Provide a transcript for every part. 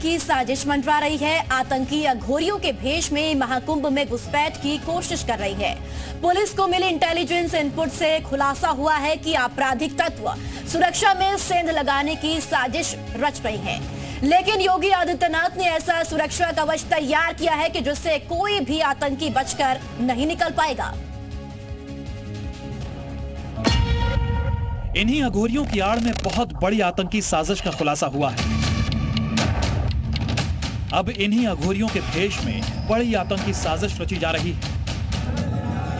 की साजिश मंडरा रही है। आतंकी अघोरियों के भेष में महाकुंभ में घुसपैठ की कोशिश कर रही है। पुलिस को मिली इंटेलिजेंस इनपुट से खुलासा हुआ है कि आपराधिक तत्व सुरक्षा में सेंध लगाने की साजिश रच रही है। लेकिन योगी आदित्यनाथ ने ऐसा सुरक्षा कवच तैयार किया है कि जिससे कोई भी आतंकी बचकर नहीं निकल पाएगा। इन्हीं अघोरियों की आड़ में बहुत बड़ी आतंकी साजिश का खुलासा हुआ है। अब इन्हीं अघोरियों के भेष में बड़ी आतंकी साजिश रची जा रही है।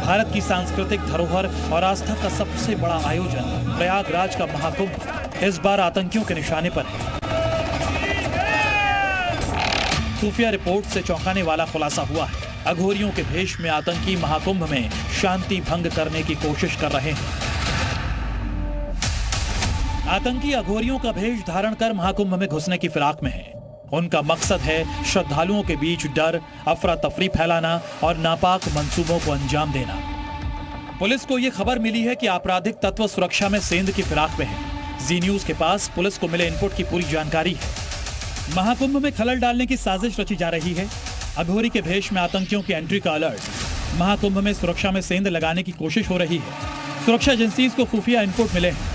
भारत की सांस्कृतिक धरोहर और आस्था का सबसे बड़ा आयोजन प्रयागराज का महाकुंभ इस बार आतंकियों के निशाने पर है। खुफिया रिपोर्ट से चौंकाने वाला खुलासा हुआ है। अघोरियों के भेष में आतंकी महाकुंभ में शांति भंग करने की कोशिश कर रहे हैं। आतंकी अघोरियों का भेष धारण कर महाकुंभ में घुसने की फिराक में है। उनका मकसद है श्रद्धालुओं के बीच डर, अफरा तफरी फैलाना और नापाक मंसूबों को अंजाम देना। पुलिस को यह खबर मिली है कि आपराधिक तत्व सुरक्षा में सेंध की फिराक में है। जी न्यूज के पास पुलिस को मिले इनपुट की पूरी जानकारी है। महाकुंभ में खलल डालने की साजिश रची जा रही है। अघोरी के भेष में आतंकियों की एंट्री का अलर्ट। महाकुंभ में सुरक्षा में सेंध लगाने की कोशिश हो रही है। सुरक्षा एजेंसीज को खुफिया इनपुट मिले हैं।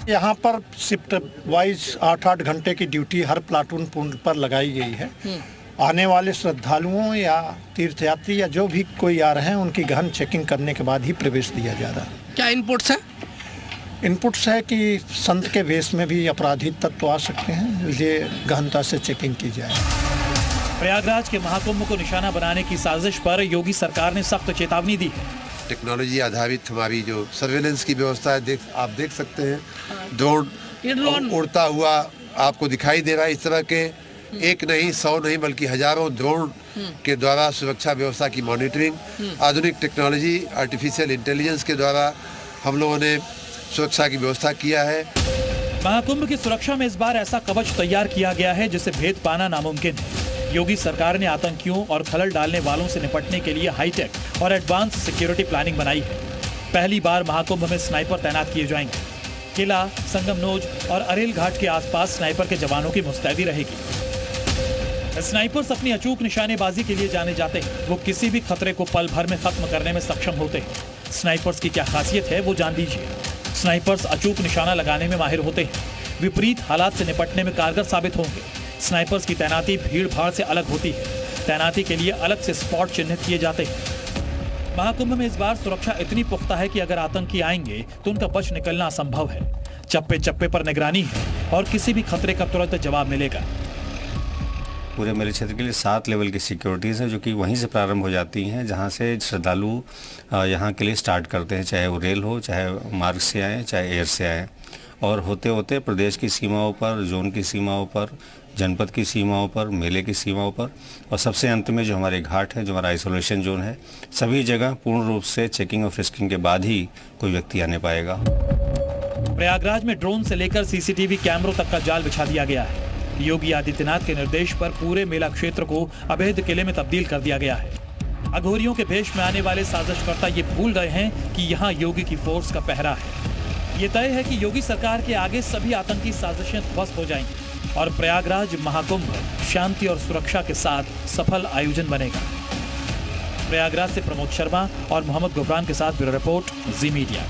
यहाँ पर शिफ्ट वाइज 8-8 घंटे की ड्यूटी हर प्लाटून पर लगाई गई है। आने वाले श्रद्धालुओं या तीर्थयात्री या जो भी कोई आ रहे हैं उनकी गहन चेकिंग करने के बाद ही प्रवेश दिया जा रहा है। क्या इनपुट्स है? इनपुट्स है कि संत के वेश में भी अपराधी तत्व आ सकते हैं, ये गहनता से चेकिंग की जाए। प्रयागराज के महाकुंभ को निशाना बनाने की साजिश पर योगी सरकार ने सख्त चेतावनी दी है। टेक्नोलॉजी आधारित हमारी जो सर्वेलेंस की व्यवस्था है, आप देख सकते हैं ड्रोन उड़ता हुआ आपको दिखाई दे रहा है। इस तरह के एक नहीं, 100 नहीं, बल्कि हजारों ड्रोन के द्वारा सुरक्षा व्यवस्था की मॉनिटरिंग, आधुनिक टेक्नोलॉजी, आर्टिफिशियल इंटेलिजेंस के द्वारा हम लोगों ने सुरक्षा की व्यवस्था किया है। महाकुंभ की सुरक्षा में इस बार ऐसा कवच तैयार किया गया है जिसे भेद पाना नामुमकिन है। योगी सरकार ने आतंकियों और खलल डालने वालों से निपटने के लिए हाईटेक और एडवांस सिक्योरिटी प्लानिंग बनाई है। पहली बार महाकुंभ में स्नाइपर तैनात किए जाएंगे। किला, संगमनोज और अरेल घाट के आसपास स्नाइपर के जवानों की मुस्तैदी रहेगी। स्नाइपर्स अपनी अचूक निशानेबाजी के लिए जाने जाते हैं। वो किसी भी खतरे को पल भर में खत्म करने में सक्षम होते हैं। स्नाइपर्स की क्या खासियत है वो जान लीजिए। स्नाइपर्स अचूक निशाना लगाने में माहिर होते हैं। विपरीत हालात से निपटने में कारगर साबित होंगे। स्नाइपर्स की तैनाती भीड़ भाड़ से अलग होती है। तैनाती के लिए अलग से स्पॉट चिन्हित किए जाते हैं। महाकुंभ में इस बार सुरक्षा इतनी पुख्ता है कि अगर आतंकी आएंगे तो उनका बच निकलना असंभव है। चप्पे चप्पे पर निगरानी है और किसी भी खतरे का तुरंत जवाब मिलेगा। पूरे मेले क्षेत्र के लिए 7 लेवल की सिक्योरिटीज़ हैं जो कि वहीं से प्रारंभ हो जाती हैं, जहां से श्रद्धालु यहाँ के लिए स्टार्ट करते हैं, चाहे वो रेल हो, चाहे मार्ग से आए, चाहे एयर से आए, और होते होते प्रदेश की सीमाओं पर, जोन की सीमाओं पर, जनपद की सीमाओं पर, मेले की सीमाओं पर, और सबसे अंत में जो हमारे घाट है, जो हमारा आइसोलेशन जोन है, सभी जगह पूर्ण रूप से चेकिंग और फ्रिस्किंग के बाद ही कोई व्यक्ति आने पाएगा। प्रयागराज में ड्रोन से लेकर सीसीटीवी कैमरों तक का जाल बिछा दिया गया है। योगी आदित्यनाथ के निर्देश पर पूरे मेला क्षेत्र को अवैध किले में तब्दील कर दिया गया है। अघोरियों के भेष में आने वाले साजिशकर्ता ये भूल गए हैं कि यहाँ योगी की फोर्स का पहरा है। ये तय है कि योगी सरकार के आगे सभी आतंकी साजिशें ध्वस्त हो जाएंगी और प्रयागराज महाकुंभ शांति और सुरक्षा के साथ सफल आयोजन बनेगा। प्रयागराज से प्रमोद शर्मा और मोहम्मद गुफरान के साथ ब्यूरो रिपोर्ट, जी मीडिया।